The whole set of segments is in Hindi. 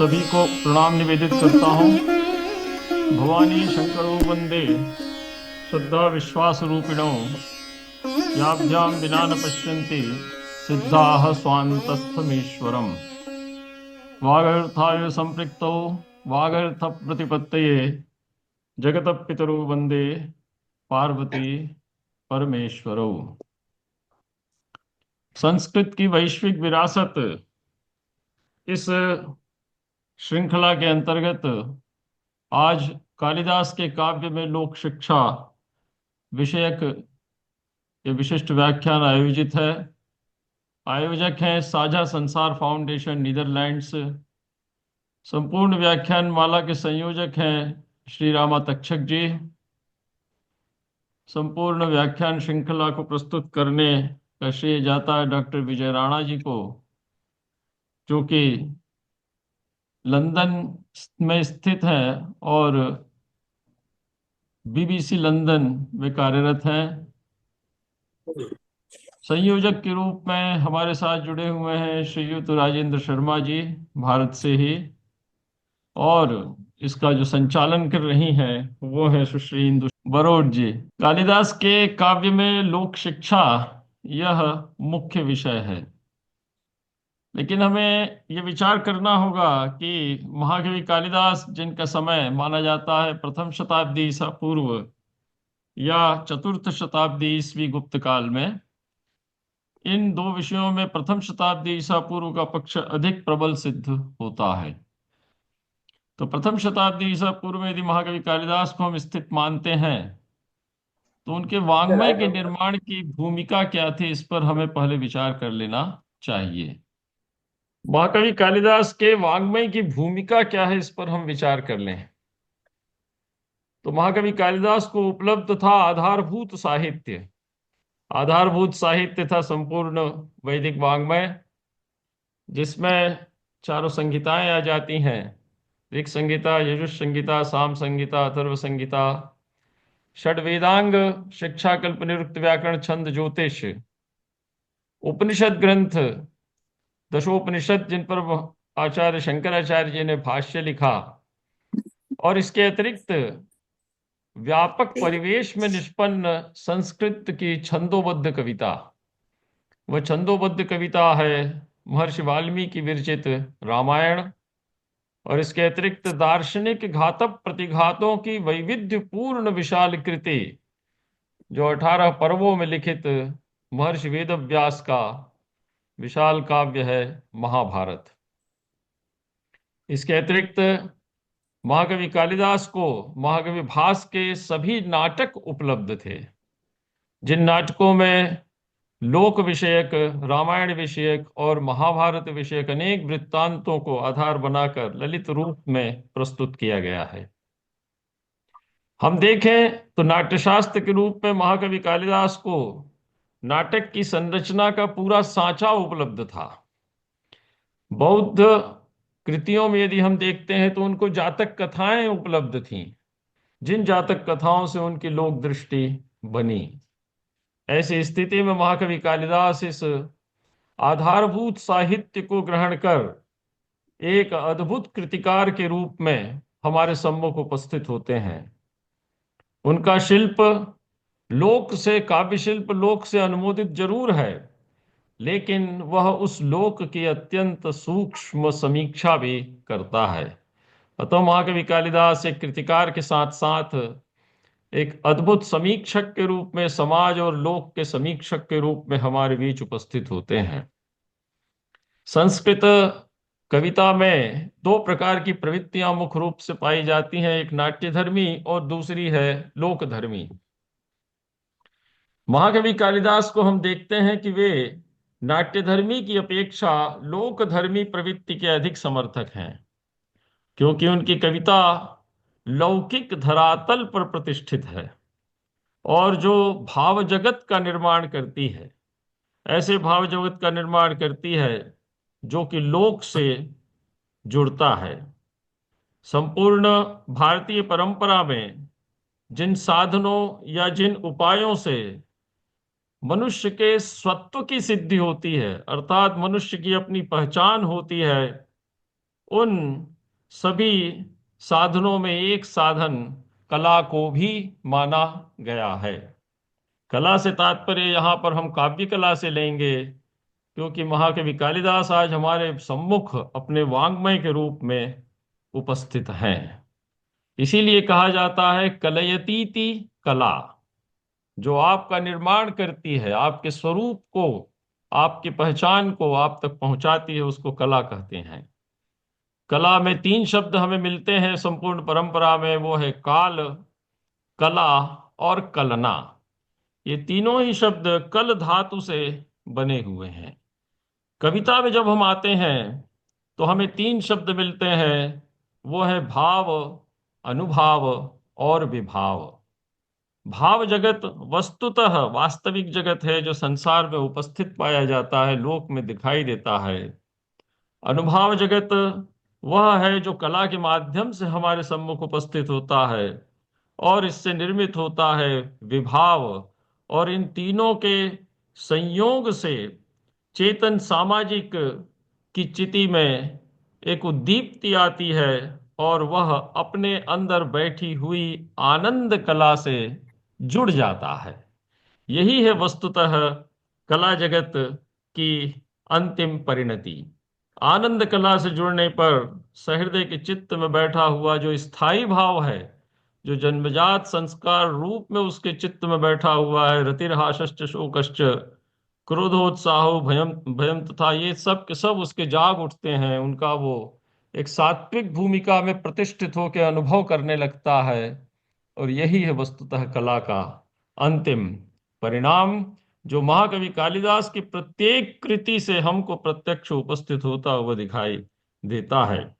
सभी को प्रणाम निवेदित करता हूँ। भवानी शंकरो वंदे श्रद्धा विश्वास रूपिणो याभ्याम विना न पश्यन्ति सिद्धाः स्वान्तस्थमीश्वरम्। वागर्थाय संपृक्तौ वागर्थ प्रतिपत्तये जगतः पितरौ वंदे पार्वती परमेश्वरौ। संस्कृत की वैश्विक विरासत इस श्रृंखला के अंतर्गत आज कालिदास के काव्य में लोक शिक्षा विषयक ये विशिष्ट व्याख्यान आयोजित है। आयोजक हैं साझा संसार फाउंडेशन नीदरलैंड्स। संपूर्ण व्याख्यान माला के संयोजक हैं श्री रामा तक्षक जी। संपूर्ण व्याख्यान श्रृंखला को प्रस्तुत करने का श्रेय जाता है डॉक्टर विजय राणा जी को, जो कि लंदन में स्थित है और बीबीसी लंदन में कार्यरत हैं। संयोजक के रूप में हमारे साथ जुड़े हुए हैं श्रीयुत राजेंद्र शर्मा जी, भारत से ही, और इसका जो संचालन कर रही हैं वो है सुश्री इंदु बरोड़ जी। कालिदास के काव्य में लोक शिक्षा यह मुख्य विषय है, लेकिन हमें यह विचार करना होगा कि महाकवि कालिदास, जिनका समय माना जाता है प्रथम शताब्दी ईसा पूर्व या चतुर्थ शताब्दी ईस्वी गुप्त काल में, इन दो विषयों में प्रथम शताब्दी ईसा पूर्व का पक्ष अधिक प्रबल सिद्ध होता है। तो प्रथम शताब्दी ईसा पूर्व में यदि महाकवि कालिदास को हम स्थित मानते हैं तो उनके वाङ्मय के निर्माण की भूमिका क्या थी, इस पर हमें पहले विचार कर लेना चाहिए। महाकवि कालिदास के वाङ्मय की भूमिका क्या है, इस पर हम विचार कर लें तो महाकवि कालिदास को उपलब्ध था आधारभूत साहित्य। आधारभूत साहित्य था संपूर्ण वैदिक वाङ्मय, जिसमें चारों संहिताएं आ जाती हैं: ऋक् संहिता, यजुः संहिता, साम संहिता, अथर्व संहिता, षड वेदांग, शिक्षा, कल्प, निरुक्त, व्याकरण, छंद, ज्योतिष, उपनिषद ग्रंथ, दशोपनिषद, जिन पर आचार्य शंकराचार्य जी ने भाष्य लिखा, और इसके अतिरिक्त व्यापक परिवेश में निष्पन्न संस्कृत की छंदोबद्ध कविता। वह छंदोबद्ध कविता है महर्षि वाल्मीकि विरचित रामायण, और इसके अतिरिक्त दार्शनिक घातक प्रतिघातों की वैविध्यपूर्ण विशाल कृति, जो 18 पर्वों में लिखित महर्षि वेदव्यास का विशाल काव्य है महाभारत। इसके अतिरिक्त महाकवि कालिदास को महाकवि भास के सभी नाटक उपलब्ध थे, जिन नाटकों में लोक विषयक, रामायण विषयक और महाभारत विषयक अनेक वृत्तांतों को आधार बनाकर ललित रूप में प्रस्तुत किया गया है। हम देखें तो नाट्यशास्त्र के रूप में महाकवि कालिदास को नाटक की संरचना का पूरा सांचा उपलब्ध था। बौद्ध कृतियों में यदि हम देखते हैं तो उनको जातक कथाएं उपलब्ध थीं, जिन जातक कथाओं से उनकी लोक दृष्टि बनी। ऐसी स्थिति में महाकवि कालिदास इस आधारभूत साहित्य को ग्रहण कर एक अद्भुत कृतिकार के रूप में हमारे सम्मुख उपस्थित होते हैं। उनका शिल्प लोक से, काव्य शिल्प लोक से अनुमोदित जरूर है, लेकिन वह उस लोक की अत्यंत सूक्ष्म समीक्षा भी करता है। अतः महाकवि कालिदास एक कृतिकार के साथ साथ एक अद्भुत समीक्षक के रूप में, समाज और लोक के समीक्षक के रूप में हमारे बीच उपस्थित होते हैं। संस्कृत कविता में दो प्रकार की प्रवृत्तियां मुख्य रूप से पाई जाती हैं, एक नाट्यधर्मी और दूसरी है लोकधर्मी। महाकवि कालिदास को हम देखते हैं कि वे नाट्यधर्मी की अपेक्षा लोकधर्मी प्रवृत्ति के अधिक समर्थक हैं, क्योंकि उनकी कविता लौकिक धरातल पर प्रतिष्ठित है और जो भाव जगत का निर्माण करती है, ऐसे भाव जगत का निर्माण करती है जो कि लोक से जुड़ता है। संपूर्ण भारतीय परंपरा में जिन साधनों या जिन उपायों से मनुष्य के स्वत्व की सिद्धि होती है, अर्थात मनुष्य की अपनी पहचान होती है, उन सभी साधनों में एक साधन कला को भी माना गया है। कला से तात्पर्य यहाँ पर हम काव्य कला से लेंगे, क्योंकि महाकवि कालिदास आज हमारे सम्मुख अपने वाङ्मय के रूप में उपस्थित हैं। इसीलिए कहा जाता है कलयतीति कला। जो आपका निर्माण करती है, आपके स्वरूप को, आपकी पहचान को आप तक पहुंचाती है, उसको कला कहते हैं। कला में तीन शब्द हमें मिलते हैं संपूर्ण परंपरा में, वो है काल, कला और कलना। ये तीनों ही शब्द कल धातु से बने हुए हैं। कविता में जब हम आते हैं तो हमें तीन शब्द मिलते हैं, वो है भाव, अनुभाव और विभाव। भाव जगत वस्तुतः वास्तविक जगत है, जो संसार में उपस्थित पाया जाता है, लोक में दिखाई देता है। अनुभाव जगत वह है जो कला के माध्यम से हमारे सम्मुख उपस्थित होता है और इससे निर्मित होता है विभाव। और इन तीनों के संयोग से चेतन सामाजिक की चिति में एक उद्दीप्ति आती है, और वह अपने अंदर बैठी हुई आनंद कला से जुड़ जाता है। यही है वस्तुतः कला जगत की अंतिम परिणति। आनंद कला से जुड़ने पर सहृदय के चित्त में बैठा हुआ जो स्थायी भाव है, जो जन्मजात संस्कार रूप में उसके चित्त में बैठा हुआ है, रतिर्हासश्च शोकश्च, क्रोधोत्साहो भयम भयम तथा, ये सब के सब उसके जाग उठते हैं। उनका वो एक सात्विक भूमिका में प्रतिष्ठित होकर अनुभव करने लगता है। और यही है वस्तुतः कला का अंतिम परिणाम, जो महाकवि कालिदास की प्रत्येक कृति से हमको प्रत्यक्ष उपस्थित होता हुआ दिखाई देता है।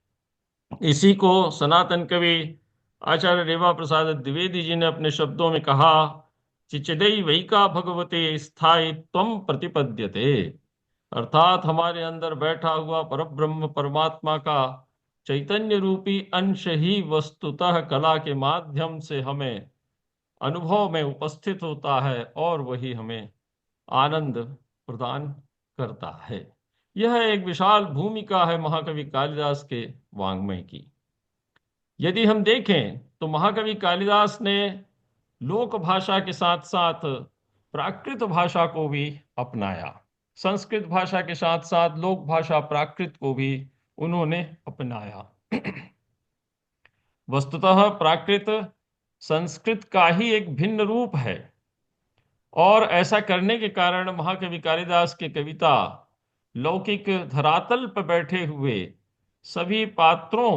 इसी को सनातन कवि आचार्य रेवा प्रसाद द्विवेदी जी ने अपने शब्दों में कहा, चिचदई वैका भगवते स्थायी त्वम प्रतिपद्यते। अर्थात हमारे अंदर बैठा हुआ परब्रह्म परमात्मा का चैतन्य रूपी अंश ही वस्तुतः कला के माध्यम से हमें अनुभव में उपस्थित होता है, और वही हमें आनंद प्रदान करता है। यह एक विशाल भूमिका है महाकवि कालिदास के वाङ्मय की। यदि हम देखें तो महाकवि कालिदास ने लोक भाषा के साथ साथ प्राकृत भाषा को भी अपनाया। संस्कृत भाषा के साथ साथ लोक भाषा प्राकृत को भी उन्होंने अपनाया। वस्तुतः प्राकृत संस्कृत का ही एक भिन्न रूप है, और ऐसा करने के कारण महाकवि कालिदास की कविता लौकिक धरातल पर बैठे हुए सभी पात्रों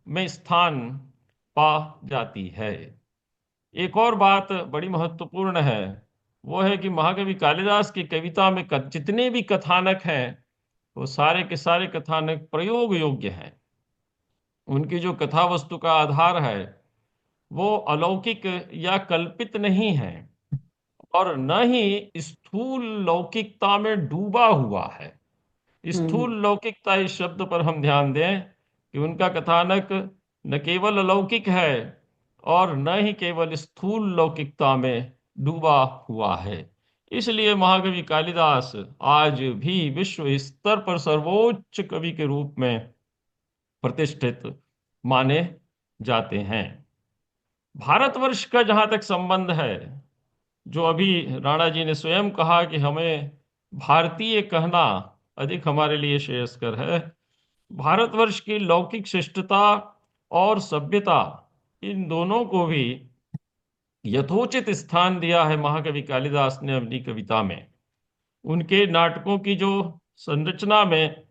में स्थान पा जाती है। एक और बात बड़ी महत्वपूर्ण है, वो है कि महाकवि कालिदास की कविता में जितने भी कथानक हैं, वो सारे के सारे कथानक प्रयोग योग्य हैं। उनकी जो कथा वस्तु का आधार है वो अलौकिक या कल्पित नहीं है, और न ही स्थूल लौकिकता में डूबा हुआ है। हम्म। स्थूल लौकिकता इस शब्द पर हम ध्यान दें कि उनका कथानक न केवल अलौकिक है और न ही केवल स्थूल लौकिकता में डूबा हुआ है। इसलिए महाकवि कालिदास आज भी विश्व स्तर पर सर्वोच्च कवि के रूप में प्रतिष्ठित माने जाते हैं। भारतवर्ष का जहां तक संबंध है, जो अभी राणा जी ने स्वयं कहा कि हमें भारतीय कहना अधिक हमारे लिए श्रेयस्कर है, भारतवर्ष की लौकिक शिष्टता और सभ्यता, इन दोनों को भी यथोचित स्थान दिया है महाकवि कालिदास ने अपनी कविता में। उनके नाटकों की जो संरचना में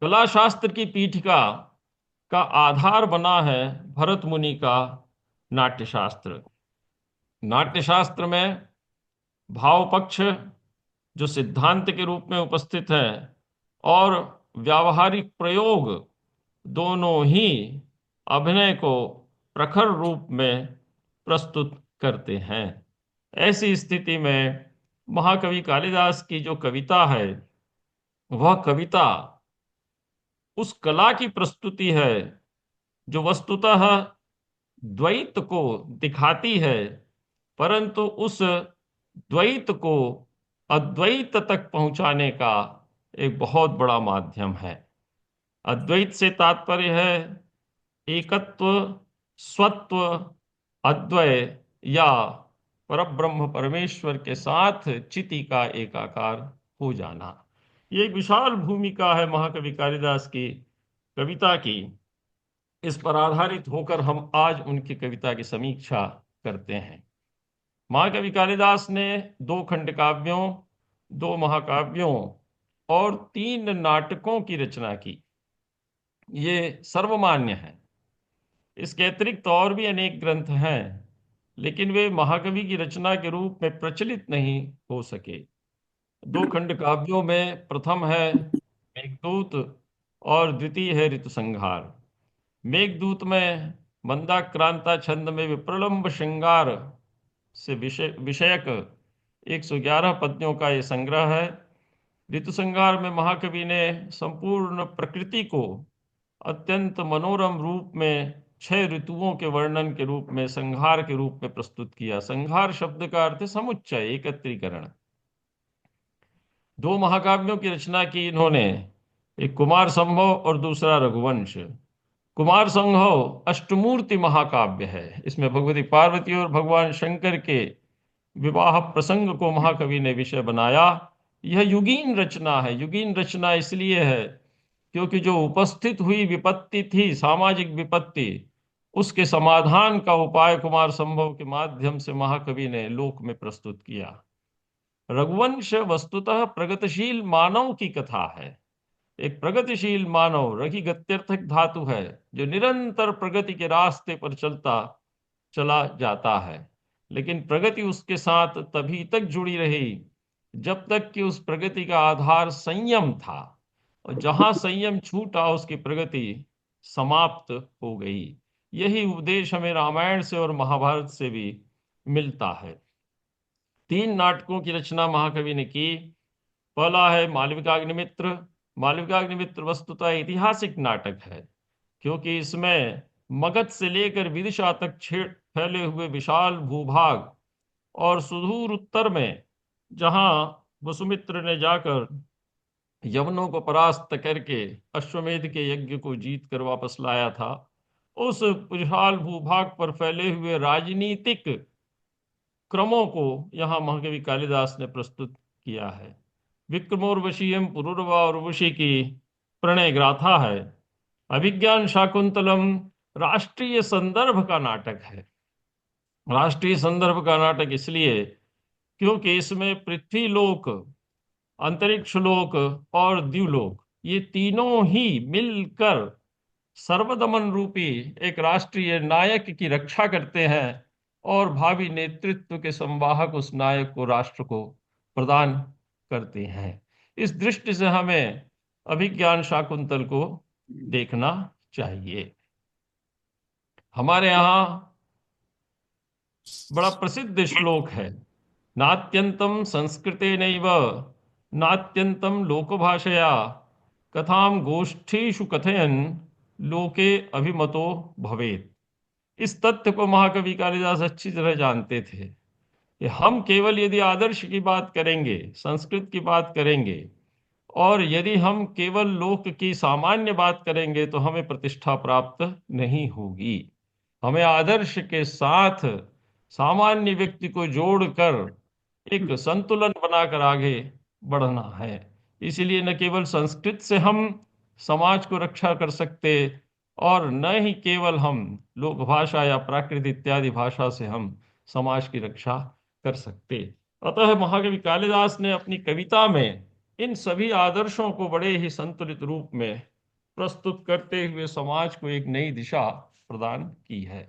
कला शास्त्र की पीठिका का आधार बना है भरत मुनि का नाट्यशास्त्र। नाट्यशास्त्र में भाव पक्ष जो सिद्धांत के रूप में उपस्थित है, और व्यावहारिक प्रयोग, दोनों ही अभिनय को प्रखर रूप में प्रस्तुत करते हैं। ऐसी स्थिति में महाकवि कालिदास की जो कविता है, वह कविता उस कला की प्रस्तुति है जो वस्तुतः द्वैत को दिखाती है, परंतु उस द्वैत को अद्वैत तक पहुंचाने का एक बहुत बड़ा माध्यम है। अद्वैत से तात्पर्य है एकत्व, स्वत्व, अद्वय या परब्रह्म परमेश्वर के साथ चिति का एकाकार हो जाना। ये एक विशाल भूमिका है महाकवि कालिदास की कविता की। इस पर आधारित होकर हम आज उनकी कविता की समीक्षा करते हैं। महाकवि कालिदास ने 2 खंड काव्यों, 2 महाकाव्यों और 3 नाटकों की रचना की। ये सर्वमान्य है। इसके अतिरिक्त और भी अनेक ग्रंथ हैं, लेकिन वे महाकवि की रचना के रूप में प्रचलित नहीं हो सके। 2 खंड काव्यों में प्रथम है मेघदूत और द्वितीय है ऋतुसंहार। मेघदूत में मंदाक्रांता छंद में विप्रलंब श्रृंगार से विषयक 111 पद्यों का ये संग्रह है। ऋतुसंहार में महाकवि ने संपूर्ण प्रकृति को अत्यंत मनोरम रूप में 6 ऋतुओं के वर्णन के रूप में संहार के रूप में प्रस्तुत किया। संहार शब्द का अर्थ है समुच्चय, एकत्रीकरण। 2 महाकाव्यों की रचना की इन्होंने, एक कुमार संभव और दूसरा रघुवंश। कुमार संभव अष्टमूर्ति महाकाव्य है। इसमें भगवती पार्वती और भगवान शंकर के विवाह प्रसंग को महाकवि ने विषय बनाया। यह युगीन रचना है। युगीन रचना इसलिए है क्योंकि जो उपस्थित हुई विपत्ति थी, सामाजिक विपत्ति, उसके समाधान का उपाय कुमार संभव के माध्यम से महाकवि ने लोक में प्रस्तुत किया। रघुवंश वस्तुतः प्रगतिशील मानव की कथा है। एक प्रगतिशील मानव, रघि गत्यर्थक धातु है, जो निरंतर प्रगति के रास्ते पर चलता चला जाता है। लेकिन प्रगति उसके साथ तभी तक जुड़ी रही जब तक कि उस प्रगति का आधार संयम था, और जहां संयम छूटा उसकी प्रगति समाप्त हो गई। यही उपदेश हमें रामायण से और महाभारत से भी मिलता है। 3 नाटकों की रचना महाकवि ने की। पहला है मालविकाग्निमित्र। मालविकाग्निमित्र वस्तुतः ऐतिहासिक नाटक है, क्योंकि इसमें मगध से लेकर विदिशा तक फैले हुए विशाल भूभाग और सुदूर उत्तर में जहां वसुमित्र ने जाकर यवनों को परास्त करके अश्वमेध के यज्ञ को जीत कर वापस लाया था, उस विशाल भूभाग पर फैले हुए राजनीतिक क्रमों को यहाँ महाकवि कालिदास ने प्रस्तुत किया है। विक्रमोर्वशीयम पुरुरवा उर्वशी की प्रणय गाथा है। अभिज्ञान शाकुंतलम राष्ट्रीय संदर्भ का नाटक है। राष्ट्रीय संदर्भ का नाटक इसलिए क्योंकि इसमें पृथ्वी लोक, अंतरिक्ष लोक और द्युलोक, ये तीनों ही मिलकर सर्वदमन रूपी एक राष्ट्रीय नायक की रक्षा करते हैं और भावी नेतृत्व के संवाहक उस नायक को, राष्ट्र को प्रदान करते हैं। इस दृष्टि से हमें अभिज्ञान शाकुंतल को देखना चाहिए। हमारे यहाँ बड़ा प्रसिद्ध श्लोक है, नात्यंतम संस्कृतेनैव नात्यंतम लोकभाषया कथाम गोष्ठीषु कथयन लोके अभिमतो भवेत्। इस तथ्य को महाकवि कालिदास अच्छी तरह जानते थे कि हम केवल यदि आदर्श की बात करेंगे, संस्कृत की बात करेंगे, और यदि हम केवल लोक की सामान्य बात करेंगे तो हमें प्रतिष्ठा प्राप्त नहीं होगी। हमें आदर्श के साथ सामान्य व्यक्ति को जोड़कर एक संतुलन बनाकर आगे बढ़ना है। इसीलिए न केवल संस्कृत से हम समाज को रक्षा कर सकते, और न ही केवल हम लोक भाषा या प्राकृत इत्यादि भाषा से हम समाज की रक्षा कर सकते। अतः महाकवि कालिदास ने अपनी कविता में इन सभी आदर्शों को बड़े ही संतुलित रूप में प्रस्तुत करते हुए समाज को एक नई दिशा प्रदान की है।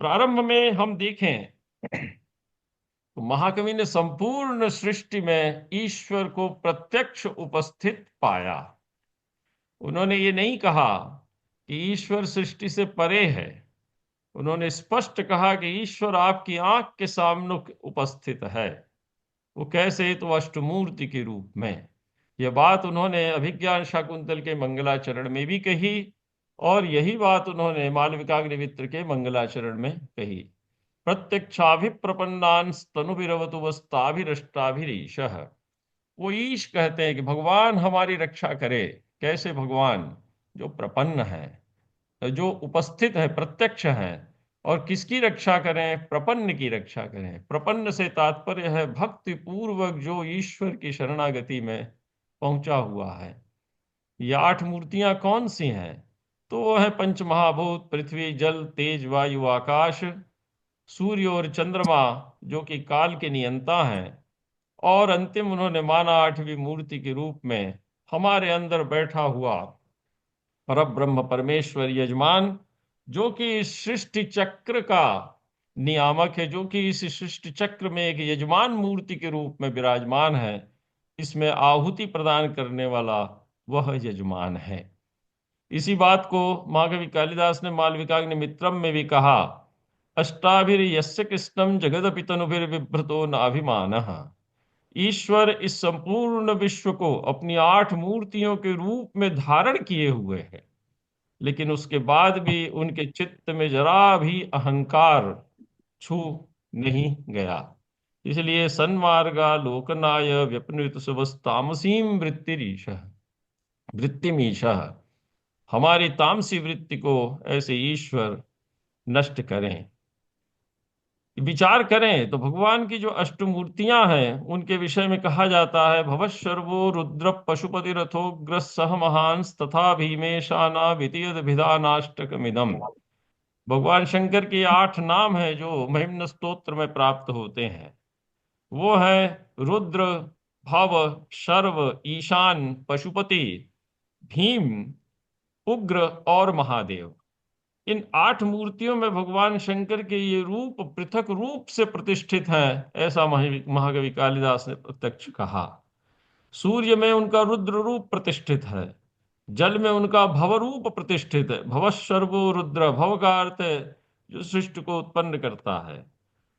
प्रारंभ में हम देखें तो महाकवि ने संपूर्ण सृष्टि में ईश्वर को प्रत्यक्ष उपस्थित पाया। उन्होंने ये नहीं कहा कि ईश्वर सृष्टि से परे है। उन्होंने स्पष्ट कहा कि ईश्वर आपकी आंख के सामने उपस्थित है। वो कैसे? तो अष्टमूर्ति के रूप में। यह बात उन्होंने अभिज्ञान शाकुंतल के मंगलाचरण में भी कही, और यही बात उन्होंने मालविकाग्निमित्र के मंगलाचरण में कही। प्रत्यक्षाभिप्रपन्नान् स्तनुभिरवतु वस्ताभिरष्टाभिरीशः। वो ईश कहते हैं कि भगवान हमारी रक्षा करे। कैसे भगवान? जो प्रपन्न है, जो उपस्थित है, प्रत्यक्ष है। और किसकी रक्षा करें? प्रपन्न की रक्षा करें। प्रपन्न से तात्पर्य है भक्ति पूर्वक जो ईश्वर की शरणागति में पहुंचा हुआ है। ये 8 मूर्तियां कौन सी हैं? तो वो है पंच महाभूत, पृथ्वी, जल, तेज, वायु, आकाश, सूर्य और चंद्रमा, जो कि काल के नियंता हैं। और अंतिम उन्होंने माना 8वीं मूर्ति के रूप में हमारे अंदर बैठा हुआ परब्रह्म परमेश्वर यजमान, जो कि इस सृष्टि चक्र का नियामक है, जो कि इस सृष्टि चक्र में एक यजमान मूर्ति के रूप में विराजमान है। इसमें आहुति प्रदान करने वाला वह यजमान है। इसी बात को महाकवि कालिदास ने मालविकाग्नि मित्रम में भी कहा, अष्टाभिर यस्य कृष्णम जगदपि तनुभिर्बिभ्रतो नाभिमानः। ईश्वर इस संपूर्ण विश्व को अपनी 8 मूर्तियों के रूप में धारण किए हुए है, लेकिन उसके बाद भी उनके चित्त में जरा भी अहंकार छू नहीं गया। इसलिए सन्मार्गा लोकनाय व्यपनुत सुबस्तामसीम वृत्तिरीशः वृत्तिमीशः। हमारी तामसी वृत्ति को ऐसे ईश्वर नष्ट करें। विचार करें तो भगवान की जो अष्टमूर्तियां हैं उनके विषय में कहा जाता है, भवशर्वो रुद्र पशुपति रथोग्र सह महांस तथा भीमेशाना विधियद्भिधानाष्टकमिदम्। भगवान शंकर के 8 नाम हैं जो महिम्न स्तोत्र में प्राप्त होते हैं। वो है रुद्र, भव, शर्व, ईशान, पशुपति, भीम, उग्र और महादेव। इन 8 मूर्तियों में भगवान शंकर के ये रूप पृथक रूप से प्रतिष्ठित हैं, ऐसा महाकवि कालिदास ने प्रत्यक्ष कहा। सूर्य में उनका रुद्र रूप प्रतिष्ठित है। जल में उनका भव रूप प्रतिष्ठित है। भवशर्वो रुद्र, भव का अर्थ है जो सृष्टि को उत्पन्न करता है।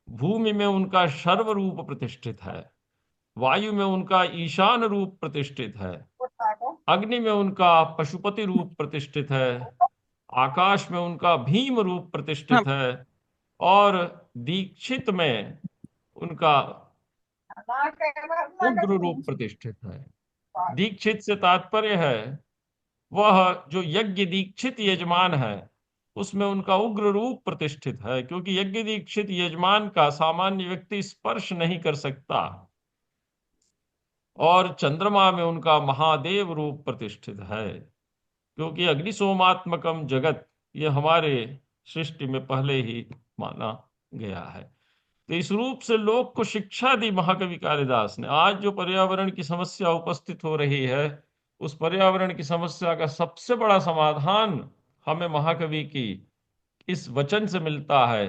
भूमि में उनका शर्व रूप प्रतिष्ठित है। वायु में उनका ईशान रूप प्रतिष्ठित है। अग्नि में उनका पशुपति रूप प्रतिष्ठित है। आकाश में उनका भीम रूप हाँ। प्रतिष्ठित है। और दीक्षित में उनका उग्र रूप प्रतिष्ठित है। दीक्षित से तात्पर्य है वह जो यज्ञ दीक्षित यजमान है, उसमें उनका उग्र रूप प्रतिष्ठित है, क्योंकि यज्ञ दीक्षित यजमान का सामान्य व्यक्ति स्पर्श नहीं कर सकता। और चंद्रमा में उनका महादेव रूप प्रतिष्ठित है, क्योंकि अग्निशोमात्मकम जगत ये हमारे सृष्टि में पहले ही माना गया है। तो इस रूप से लोक को शिक्षा दी महाकवि कालिदास ने। आज जो पर्यावरण की समस्या उपस्थित हो रही है, उस पर्यावरण की समस्या का सबसे बड़ा समाधान हमें महाकवि की इस वचन से मिलता है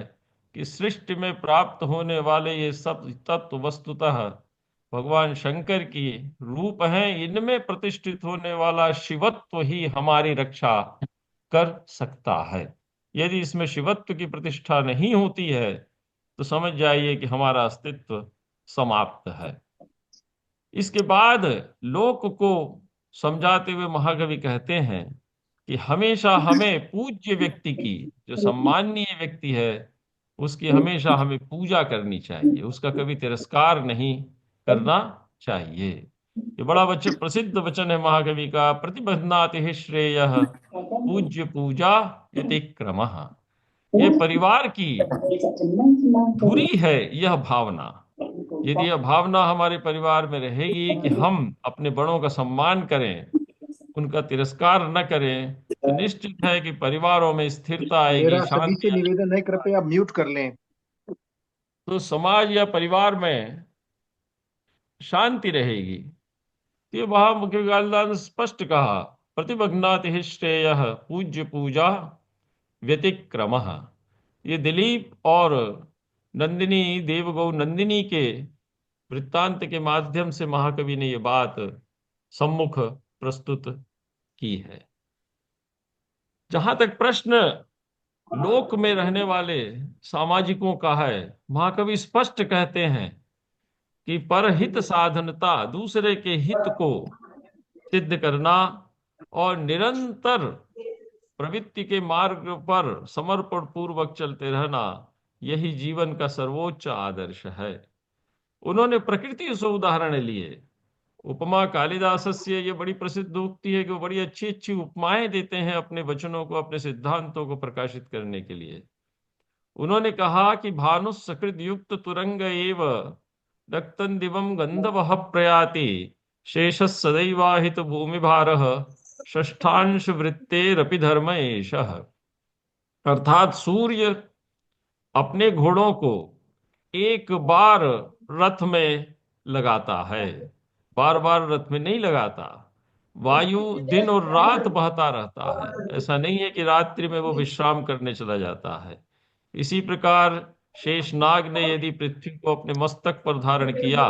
कि सृष्टि में प्राप्त होने वाले ये सब तत्व वस्तुतः भगवान शंकर की रूप हैं। इनमें प्रतिष्ठित होने वाला शिवत्व ही हमारी रक्षा कर सकता है। यदि इसमें शिवत्व की प्रतिष्ठा नहीं होती है तो समझ जाइए कि हमारा अस्तित्व समाप्त है। इसके बाद लोक को समझाते हुए महाकवि कहते हैं कि हमेशा हमें पूज्य व्यक्ति की, जो सम्माननीय व्यक्ति है, उसकी हमेशा हमें पूजा करनी चाहिए, उसका कभी तिरस्कार नहीं करना चाहिए। ये बड़ा प्रसिद्ध वचन है महाकवि का, प्रतिबध्नाति हि श्रेयः पूज्य पूजा व्यतिक्रमः। ये परिवार की धुरी है यह भावना। यदि यह भावना हमारे परिवार में रहेगी कि हम अपने बड़ों का सम्मान करें, उनका तिरस्कार न करें, तो निश्चित है कि परिवारों में स्थिरता आएगी, मेरा सभी शांति से आएगी। निवेदन है, कृपया म्यूट कर लें। तो समाज या परिवार में शांति रहेगी। तो ये वहां मुख्य कालिदास ने स्पष्ट कहा, प्रतिभग्नाति हि श्रेयः पूज्य पूजा व्यतिक्रमः। ये दिलीप और नंदिनी, देवगौ नंदिनी के वृत्तांत के माध्यम से महाकवि ने ये बात सम्मुख प्रस्तुत की है। जहां तक प्रश्न लोक में रहने वाले सामाजिकों का है, महाकवि स्पष्ट कहते हैं कि परहित साधनता, दूसरे के हित को सिद्ध करना और निरंतर प्रवृत्ति के मार्ग पर समर्पण पूर्वक चलते रहना, यही जीवन का सर्वोच्च आदर्श है। उन्होंने प्रकृति से उदाहरण लिए उपमा कालिदासस्य, ये बड़ी प्रसिद्ध उक्ति है कि वो बड़ी अच्छी अच्छी उपमाएं देते हैं अपने वचनों को, अपने सिद्धांतों को प्रकाशित करने के लिए। उन्होंने कहा कि भानु सकृत युक्त तुरंग एव रक्तन दिवम गंधवः प्रयाति शेष सदैवाहित भूमि भारः षष्ठांश वृत्तेरपि धर्म एषः। अर्थात सूर्य अपने घोड़ों को एक बार रथ में लगाता है, बार बार रथ में नहीं लगाता। वायु दिन और रात बहता रहता है, ऐसा नहीं है कि रात्रि में वो विश्राम करने चला जाता है। इसी प्रकार शेषनाग ने यदि पृथ्वी को अपने मस्तक पर धारण किया,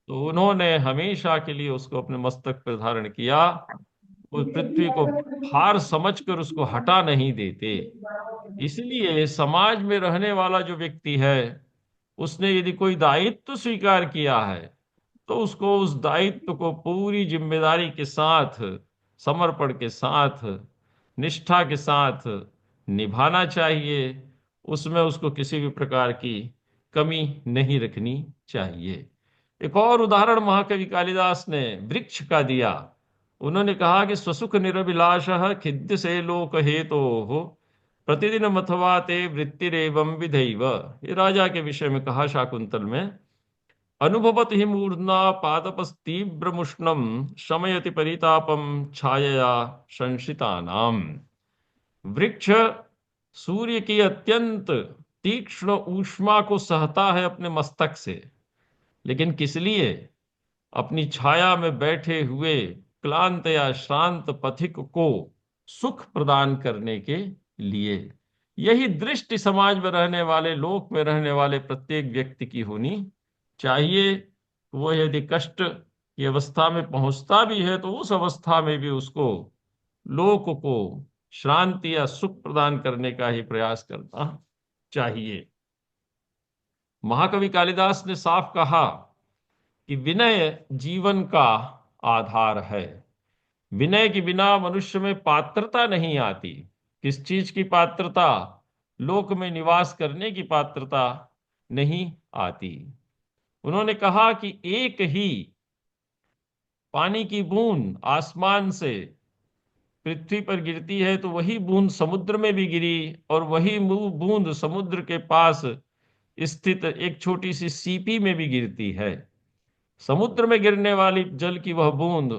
तो उन्होंने हमेशा के लिए उसको अपने मस्तक पर धारण किया। उस पृथ्वी को भार समझकर उसको हटा नहीं देते। इसलिए समाज में रहने वाला जो व्यक्ति है, उसने यदि कोई दायित्व स्वीकार किया है, तो उसको उस दायित्व को पूरी जिम्मेदारी के साथ, समर्पण के साथ, निष्ठा के साथ निभाना चाहिए। उसमें उसको किसी भी प्रकार की कमी नहीं रखनी चाहिए। एक और उदाहरण महाकवि कालिदास ने वृक्ष का दिया। उन्होंने कहा कि स्वसुख निरभिलाषः खिद्य से लोक हेतो हो प्रतिदिन मथवा ते वृत्तिरेवं विधैव। ये राजा के विषय में कहा शाकुंतल में। अनुभवत ही मूर्धना पादपस्तीव्रमुष्णम शमयति परितापम छायया संशितानाम। वृक्ष सूर्य की अत्यंत तीक्ष्ण ऊष्मा को सहता है अपने मस्तक से, लेकिन किस लिए? अपनी छाया में बैठे हुए क्लांत या श्रांत पथिक को सुख प्रदान करने के लिए। यही दृष्टि समाज में रहने वाले, लोक में रहने वाले प्रत्येक व्यक्ति की होनी चाहिए। वो यदि कष्ट की अवस्था में पहुंचता भी है, तो उस अवस्था में भी उसको लोक को शांति या सुख प्रदान करने का ही प्रयास करना चाहिए। महाकवि कालिदास ने साफ कहा कि विनय जीवन का आधार है। विनय के बिना मनुष्य में पात्रता नहीं आती। किस चीज की पात्रता? लोक में निवास करने की पात्रता नहीं आती। उन्होंने कहा कि एक ही पानी की बूंद आसमान से पृथ्वी पर गिरती है, तो वही बूंद समुद्र में भी गिरी, और वही बूंद समुद्र के पास स्थित एक छोटी सी सीपी में भी गिरती है। समुद्र में गिरने वाली जल की वह बूंद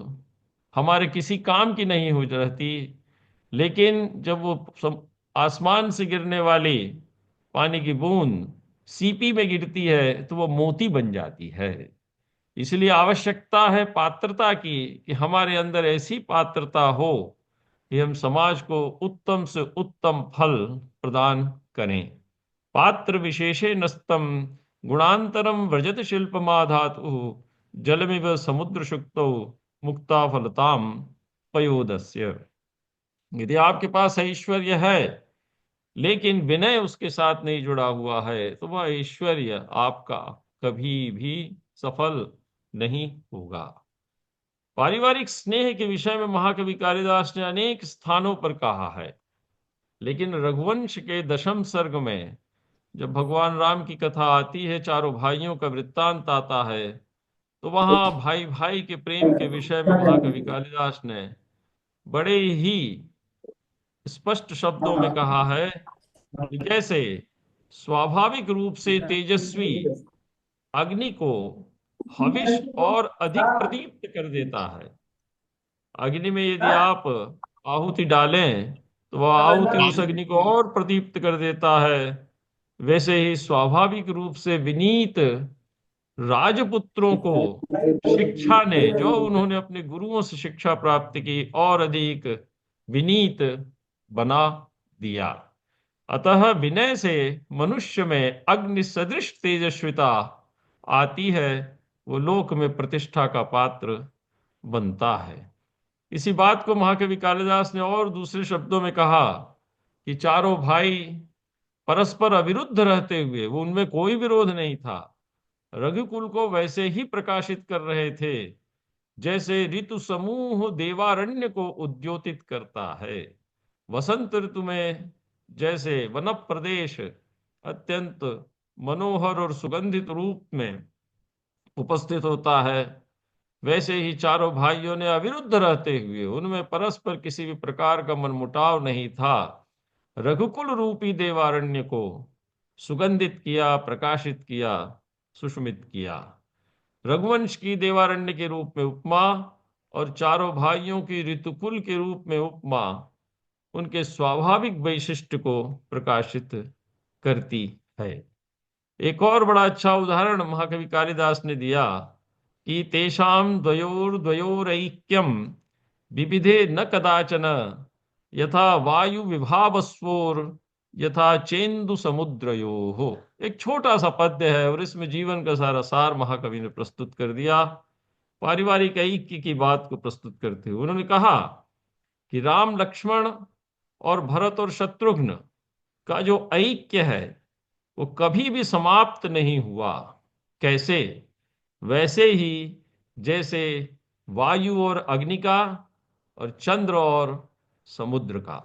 हमारे किसी काम की नहीं हो रहती, लेकिन जब वो आसमान से गिरने वाली पानी की बूंद सीपी में गिरती है, तो वो मोती बन जाती है। इसलिए आवश्यकता है पात्रता की, कि हमारे अंदर ऐसी पात्रता हो कि हम समाज को उत्तम से उत्तम फल प्रदान करें। पात्र विशेषे नस्तम गुणांतरम व्रजत शिल्पमाधातु जलमिव समुद्र शुक्तौ मुक्ता फलताम पयोदस्य। यदि आपके पास ऐश्वर्य है, लेकिन विनय उसके साथ नहीं जुड़ा हुआ है, तो वह ऐश्वर्य आपका कभी भी सफल नहीं होगा। पारिवारिक स्नेह के विषय में महाकवि कालिदास ने अनेक स्थानों पर कहा है, लेकिन रघुवंश के 10वें सर्ग में जब भगवान राम की कथा आती है, चारों भाइयों का वृत्तांत आता है, तो वहां भाई भाई के प्रेम के विषय में महाकवि कालिदास ने बड़े ही स्पष्ट शब्दों में कहा है कि कैसे स्वाभाविक रूप से तेजस्वी अग्नि को हविष और अधिक प्रदीप्त कर देता है। अग्नि में यदि आप आहुति डालें, तो वह आहुति उस अग्नि को और प्रदीप्त कर देता है। वैसे ही स्वाभाविक रूप से विनीत राजपुत्रों को शिक्षा ने, जो उन्होंने अपने गुरुओं से शिक्षा प्राप्त की, और अधिक विनीत बना दिया। अतः विनय से मनुष्य में अग्नि सदृश तेजस्विता आती है, वो लोक में प्रतिष्ठा का पात्र बनता है। इसी बात को महाकवि कालिदास ने और दूसरे शब्दों में कहा कि चारों भाई परस्पर अविरुद्ध रहते हुए, वो उनमें कोई विरोध नहीं था, रघुकुल को वैसे ही प्रकाशित कर रहे थे जैसे ऋतु समूह देवारण्य को उद्योतित करता है। वसंत ऋतु में जैसे वन प्रदेश अत्यंत मनोहर और सुगंधित रूप में उपस्थित होता है, वैसे ही चारों भाइयों ने अविरुद्ध रहते हुए उनमें परस्पर किसी भी प्रकार का मनमुटाव नहीं था, रघुकुल रूपी देवारण्य को सुगंधित किया, प्रकाशित किया, सुषमित किया। रघुवंश की देवारण्य के रूप में उपमा और चारों भाइयों की ऋतुकुल के रूप में उपमा उनके स्वाभाविक वैशिष्ट्य को प्रकाशित करती है। एक और बड़ा अच्छा उदाहरण महाकवि कालिदास ने दिया कि तेषां द्वयोरैक्यम विविधे न कदाचन, यथा वायु विभावस्वोर यथा चेन्दु समुद्रयोः। एक छोटा सा पद्य है और इसमें जीवन का सारा सार महाकवि ने प्रस्तुत कर दिया। पारिवारिक ऐक्य की बात को प्रस्तुत करते हुए उन्होंने कहा कि राम लक्ष्मण और भरत और शत्रुघ्न का जो ऐक्य है वो कभी भी समाप्त नहीं हुआ। कैसे? वैसे ही जैसे वायु और अग्नि का और चंद्र और समुद्र का।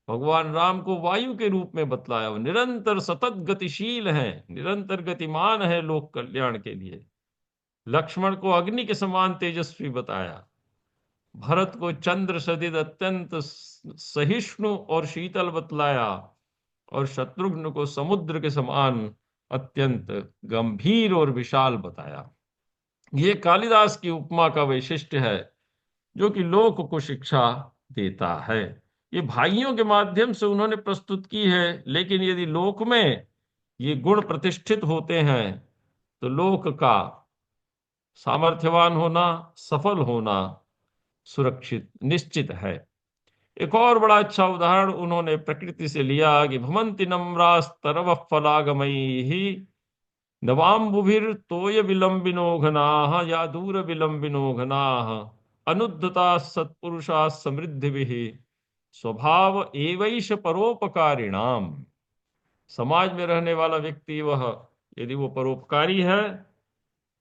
भगवान राम को वायु के रूप में बतलाया, वो निरंतर सतत गतिशील है, निरंतर गतिमान है लोक कल्याण के लिए। लक्ष्मण को अग्नि के समान तेजस्वी बताया, भरत को चंद्र सदित अत्यंत सहिष्णु और शीतल बतलाया, और शत्रुघ्न को समुद्र के समान अत्यंत गंभीर और विशाल बताया। ये कालिदास की उपमा का वैशिष्ट्य है जो कि लोक को शिक्षा देता है। ये भाइयों के माध्यम से उन्होंने प्रस्तुत की है, लेकिन यदि लोक में ये गुण प्रतिष्ठित होते हैं तो लोक का सामर्थ्यवान होना, सफल होना सुरक्षित निश्चित है। एक और बड़ा अच्छा उदाहरण उन्होंने प्रकृति से लिया कि भ्रमंति नम्रास्तरव फलागमैः नवाम्बुभिर तोय विलंबिनो घनाः या दूर विलंबिनो घनाः अनुद्धता सत्पुरुषा समृद्धिभिः स्वभाव एवैष परोपकारिणाम। समाज में रहने वाला व्यक्ति वह यदि वो परोपकारी है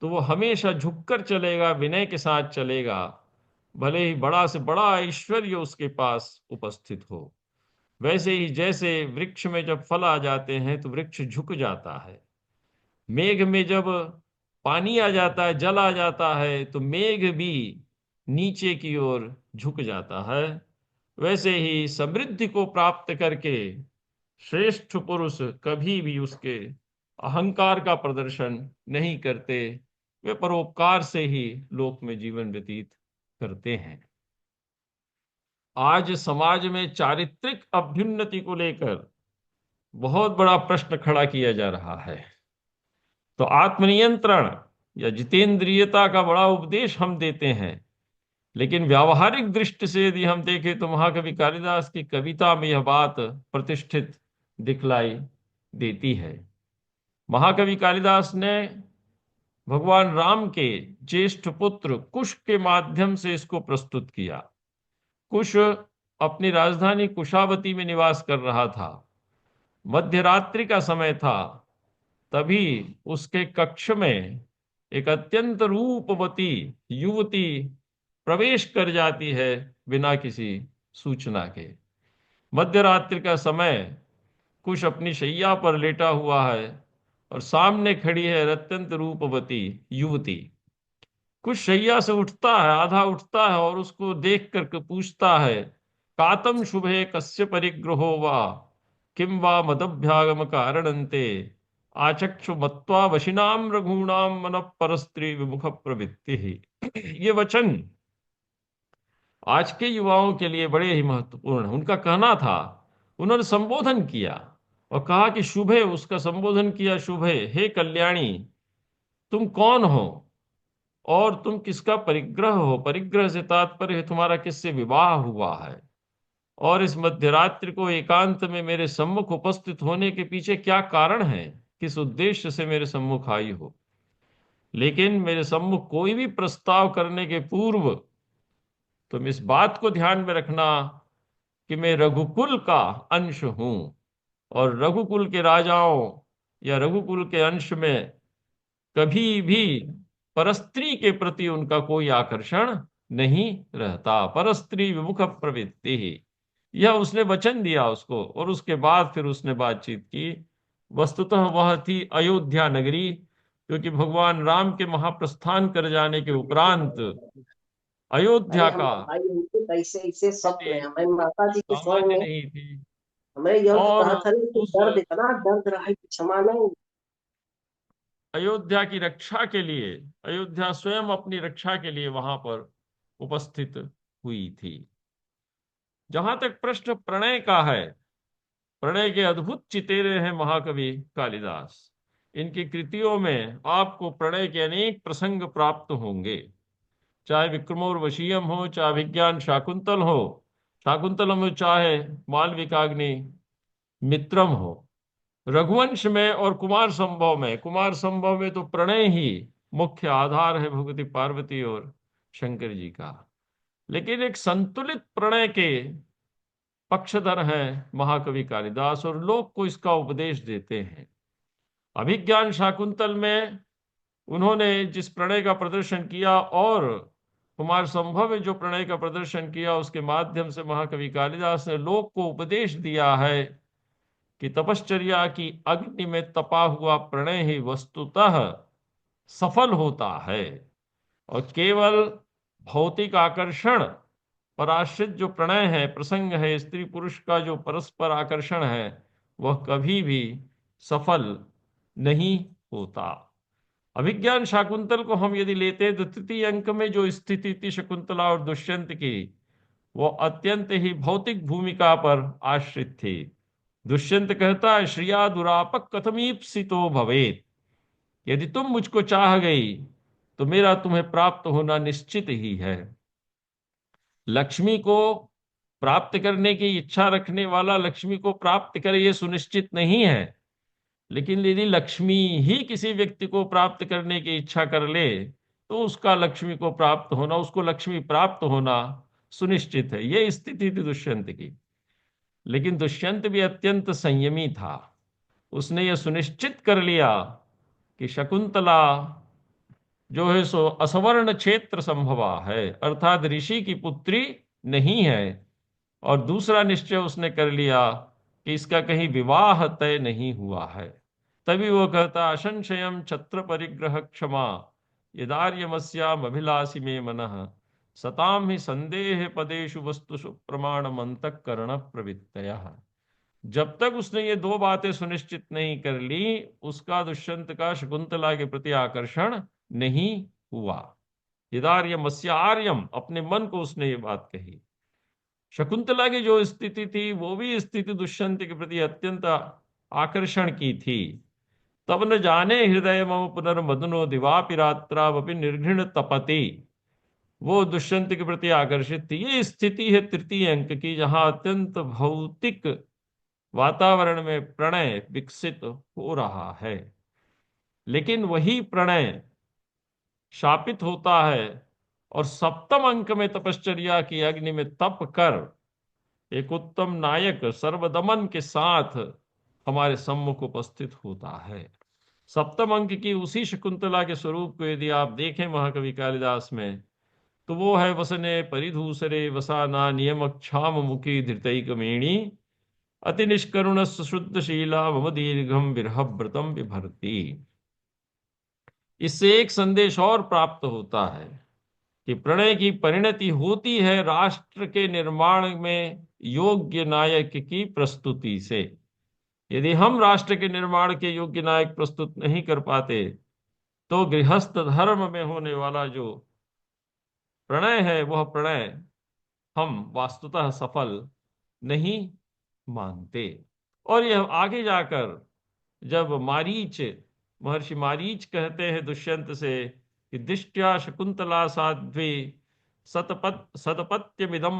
तो वो हमेशा झुककर चलेगा, विनय के साथ चलेगा, भले ही बड़ा से बड़ा ऐश्वर्य उसके पास उपस्थित हो। वैसे ही जैसे वृक्ष में जब फल आ जाते हैं तो वृक्ष झुक जाता है, मेघ में जब पानी आ जाता है, जल आ जाता है तो मेघ भी नीचे की ओर झुक जाता है। वैसे ही समृद्धि को प्राप्त करके श्रेष्ठ पुरुष कभी भी उसके अहंकार का प्रदर्शन नहीं करते, वे परोपकार से ही लोक में जीवन व्यतीत करते हैं। आज समाज में चारित्रिक अभ्युन्नति को लेकर बहुत बड़ा प्रश्न खड़ा किया जा रहा है। तो आत्मनियंत्रण या जितेंद्रियता का बड़ा उपदेश हम देते हैं, लेकिन व्यावहारिक दृष्टि से यदि हम देखें तो महाकवि कालिदास की कविता में यह बात प्रतिष्ठित दिखलाई देती है। महाकवि कालिदास ने भगवान राम के ज्येष्ठ पुत्र कुश के माध्यम से इसको प्रस्तुत किया। कुश अपनी राजधानी कुशावती में निवास कर रहा था। मध्य रात्रि का समय था, तभी उसके कक्ष में एक अत्यंत रूपवती युवती प्रवेश कर जाती है बिना किसी सूचना के। मध्य रात्रि का समय, कुश अपनी शैया पर लेटा हुआ है और सामने खड़ी है अत्यंत रूपवती युवती। कुछ शैया से उठता है, आधा उठता है और उसको देख कर पूछता है, कातम शुभे कस्य परिग्रहो वा किम वा मदभ्यागम कारणन्ते आचक्षु मत्वा वशिनाम रघूणाम मन परस्त्री विमुख प्रवृत्ति। ये वचन आज के युवाओं के लिए बड़े ही महत्वपूर्ण है। उनका कहना था, उन्होंने संबोधन किया और कहा कि शुभे, उसका संबोधन किया, शुभे, हे कल्याणी, तुम कौन हो और तुम किसका परिग्रह हो। परिग्रह से तात्पर्य है तुम्हारा किससे विवाह हुआ है, और इस मध्यरात्रि को एकांत में मेरे सम्मुख उपस्थित होने के पीछे क्या कारण है, किस उद्देश्य से मेरे सम्मुख आई हो। लेकिन मेरे सम्मुख कोई भी प्रस्ताव करने के पूर्व तुम इस बात को ध्यान में रखना कि मैं रघुकुल का अंश हूं, और रघुकुल के राजाओं या रघुकुल के अंश में कभी भी परस्त्री के प्रति उनका कोई आकर्षण नहीं रहता। परस्त्री विमुख प्रवृत्ति ही, यह उसने वचन दिया उसको, और उसके बाद फिर उसने बातचीत की। वस्तुतः वह थी अयोध्या नगरी, क्योंकि भगवान राम के महाप्रस्थान कर जाने के उपरांत भाई अयोध्या हम का भाई उनके कैसे ऐसे स्थिति सत्व है हमारी माता जी के स्वयं सामान्य में। नहीं थी। हमें यह तो और कहा था ना कि उस दर्द, इतना दर्द रहा है कि क्षमा नहीं। अयोध्या की रक्षा के लिए, अयोध्या स्वयं अपनी रक्षा के लिए वहां पर उपस्थित हुई थी। जहां तक प्रश्न प्रणय का है, प्रणय के अद्भुत चितेरे हैं महाकवि कालिदास। इनकी कृतियों में आपको प्रणय के अनेक प्रसंग प्राप्त होंगे। चाहे विक्रमोर्वशीयम हो, चाहे विज्ञान शाकुंतल हो, शाकुंतलम हो, चाहे मालविकाग्नि मित्रम हो। रघुवंश में और कुमार संभव में, कुमार संभव में तो प्रणय ही मुख्य आधार है भगवती पार्वती और शंकर जी का। लेकिन एक संतुलित प्रणय के पक्षधर हैं महाकवि कालिदास, और लोक को इसका उपदेश देते हैं। अभिज्ञान शाकुंतल में उन्होंने जिस प्रणय का प्रदर्शन किया, और कुमार संभव में जो प्रणय का प्रदर्शन किया, उसके माध्यम से महाकवि कालिदास ने लोक को उपदेश दिया है कि तपश्चर्या की अग्नि में तपा हुआ प्रणय ही वस्तुतः सफल होता है, और केवल भौतिक आकर्षण पर आश्रित जो प्रणय है, प्रसंग है, स्त्री पुरुष का जो परस्पर आकर्षण है, वह कभी भी सफल नहीं होता। अभिज्ञान शाकुंतल को हम यदि लेते हैं तो तृतीय अंक में जो स्थिति थी शकुंतला और दुष्यंत की, वो अत्यंत ही भौतिक भूमिका पर आश्रित थी। दुष्यंत कहता है, श्रिया दुरापक कथमीप्सितो भवेत। यदि तुम मुझको चाह गई तो मेरा तुम्हें प्राप्त होना निश्चित ही है। लक्ष्मी को प्राप्त करने की इच्छा रखने वाला लक्ष्मी को प्राप्त करे ये सुनिश्चित नहीं है। लेकिन यदि लक्ष्मी ही किसी व्यक्ति को प्राप्त करने की इच्छा कर ले, तो उसका लक्ष्मी को प्राप्त होना, उसको लक्ष्मी प्राप्त होना सुनिश्चित है। ये स्थिति थी दुष्यंत की। लेकिन दुष्यंत भी अत्यंत संयमी था। उसने यह सुनिश्चित कर लिया कि शकुंतला जो है सो असवर्ण क्षेत्र संभवा है, अर्थात ऋषि की पुत्री नहीं है। और दूसरा निश्चय उसने कर लिया कि इसका कहीं विवाह तय नहीं हुआ है। तभी वो कहता, असंशयम छत्र परिग्रह क्षमा यदार्यमस्याम अभिलाषी में मनः सताम ही संदेह पदेषु वस्तुषु प्रमाणम अंतःकरण प्रवृत्तयः। जब तक उसने ये दो बातें सुनिश्चित नहीं कर ली, उसका दुष्यंत का शकुंतला के प्रति आकर्षण नहीं हुआ। यदार्यम अस्या आर्यम, अपने मन को उसने ये बात कही। शकुंतला की जो स्थिति थी वो भी स्थिति दुष्यंत के प्रति अत्यंत आकर्षण की थी। तब न जाने हृदय मम पुनर्मदनो दिवापिरात्रावपि निर्घृण तपति। वो दुष्यंत के प्रति आकर्षित थी। ये स्थिति है तृतीय अंक की, जहां अत्यंत भौतिक वातावरण में प्रणय विकसित हो रहा है। लेकिन वही प्रणय शापित होता है, और सप्तम अंक में तपश्चर्या की अग्नि में तप कर एक उत्तम नायक सर्वदमन के साथ हमारे सम्मुख उपस्थित होता है। सप्तम अंक की उसी शकुंतला के स्वरूप को यदि आप देखें महाकवि कालिदास में, तो वो है, वसने परिधूसरे वसाना नियम क्षाम मुखी धृतैकमेणी अति निष्करुण शुद्धशीला मम दीर्घम विरह व्रतम विभर्ति। इससे एक संदेश और प्राप्त होता है कि प्रणय की परिणति होती है राष्ट्र के निर्माण में योग्य नायक की प्रस्तुति से। यदि हम राष्ट्र के निर्माण के योग्य नायक प्रस्तुत नहीं कर पाते, तो गृहस्थ धर्म में होने वाला जो प्रणय है, वह प्रणय हम वास्तुतः सफल नहीं मानते। और यह आगे जाकर जब मारीच, महर्षि मारीच कहते हैं दुष्यंत से कि दृष्टया शकुंतला साध्वी सतपत्यमिदम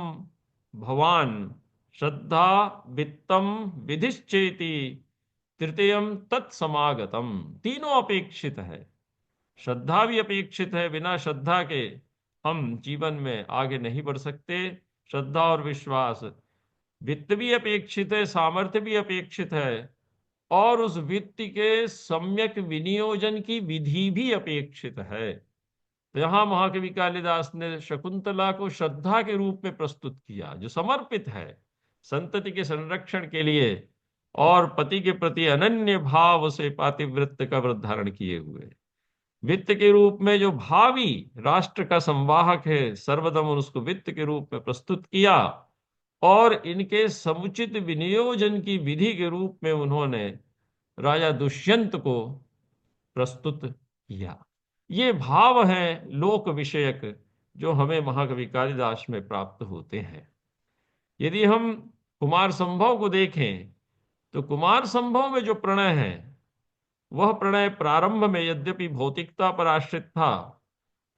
भवान श्रद्धा वित्तम विधिश्चेति तृतीयम तत्समागतम। तीनों अपेक्षित है। श्रद्धा भी अपेक्षित है, बिना श्रद्धा के हम जीवन में आगे नहीं बढ़ सकते। श्रद्धा और विश्वास। वित्त भी अपेक्षित है, सामर्थ्य भी अपेक्षित है, और उस वित्त के सम्यक विनियोजन की विधि भी अपेक्षित है। तो यहां महाकवि कालिदास ने शकुंतला को श्रद्धा के रूप में प्रस्तुत किया, जो समर्पित है संतति के संरक्षण के लिए और पति के प्रति अनन्य भाव से पातिव्रत्य का व्रत धारण किए हुए। वित्त के रूप में जो भावी राष्ट्र का संवाहक है, सर्वदम उसको वित्त के रूप में प्रस्तुत किया, और इनके समुचित विनियोजन की विधि के रूप में उन्होंने राजा दुष्यंत को प्रस्तुत किया। ये भाव हैं लोक विषयक जो हमें महाकवि कालिदास में प्राप्त होते हैं। यदि हम कुमार संभव को देखें तो कुमार संभव में जो प्रणय है वह प्रणय प्रारंभ में यद्यपि भौतिकता पर आश्रित था,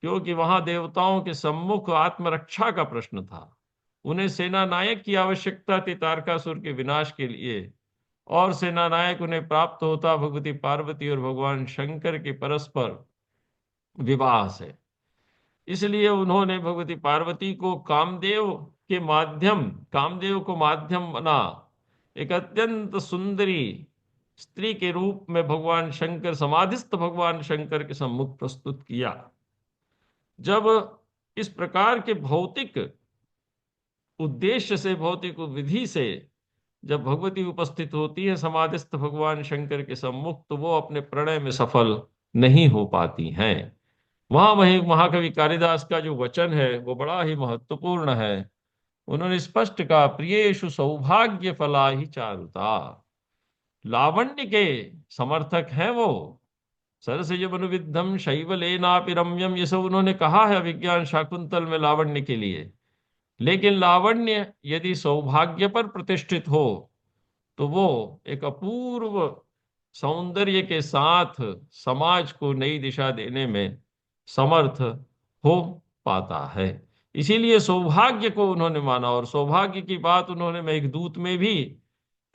क्योंकि वहां देवताओं के सम्मुख आत्मरक्षा का प्रश्न था। उन्हें सेना नायक की आवश्यकता थी तारकासुर के विनाश के लिए, और सेना नायक उन्हें प्राप्त होता भगवती पार्वती और भगवान शंकर के परस्पर विवाह से। इसलिए उन्होंने भगवती पार्वती को कामदेव को माध्यम बना एक अत्यंत सुंदरी स्त्री के रूप में भगवान शंकर, समाधिस्थ भगवान शंकर के सम्मुख प्रस्तुत किया। जब इस प्रकार के भौतिक उद्देश्य से, भौतिक विधि से जब भगवती उपस्थित होती है समाधिस्थ भगवान शंकर के सम्मुख, तो वो अपने प्रणय में सफल नहीं हो पाती हैं। वहां वही महाकवि कालिदास का जो वचन है वो बड़ा ही महत्वपूर्ण है। उन्होंने स्पष्ट कहा, प्रियेषु सौभाग्य फला ही चारुता। लावण्य के समर्थक हैं वो। सरसिज मनुविद्धम शैवलेनापि रम्यम, ये सब उन्होंने कहा है विज्ञान शाकुंतल में लावण्य के लिए। लेकिन लावण्य यदि सौभाग्य पर प्रतिष्ठित हो तो वो एक अपूर्व सौंदर्य के साथ समाज को नई दिशा देने में समर्थ हो पाता है। इसीलिए सौभाग्य को उन्होंने माना, और सौभाग्य की बात उन्होंने मेघदूत में भी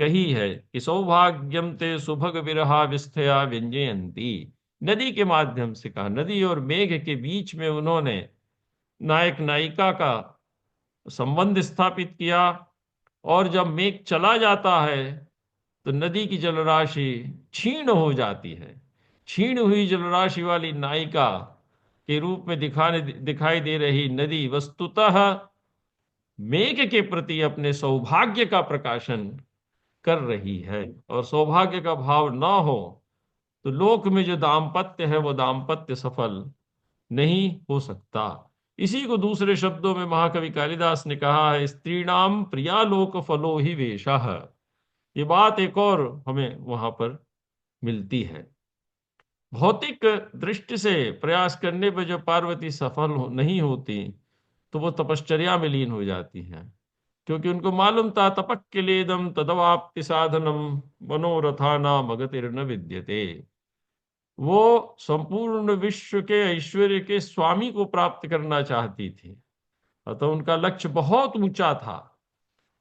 कही है कि सौभाग्यम ते सुभग विरहा विस्थया व्यंजयंती। नदी के माध्यम से कहा, नदी और मेघ के बीच में उन्होंने नायक नायिका का संबंध स्थापित किया। और जब मेघ चला जाता है तो नदी की जलराशि क्षीण हो जाती है। क्षीण हुई जलराशि वाली नायिका के रूप में दिखाई दे रही नदी वस्तुतः मेघ के प्रति अपने सौभाग्य का प्रकाशन कर रही है। और सौभाग्य का भाव न हो तो लोक में जो दाम्पत्य है वो दाम्पत्य सफल नहीं हो सकता। इसी को दूसरे शब्दों में महाकवि कालिदास ने कहा है, स्त्रीणाम प्रियालोक फलो ही वेशः। ये बात एक और हमें वहां पर मिलती है। भौतिक दृष्टि से प्रयास करने पर जब पार्वती नहीं होती तो वो तपश्चर्या में लीन हो जाती हैं, क्योंकि उनको मालूम था तपक्किलेदम तदवाप्ति साधनम मनोरथाना मगतिर्न विद्यते। वो संपूर्ण विश्व के ऐश्वर्य के स्वामी को प्राप्त करना चाहती थी, अतः उनका लक्ष्य बहुत ऊंचा था।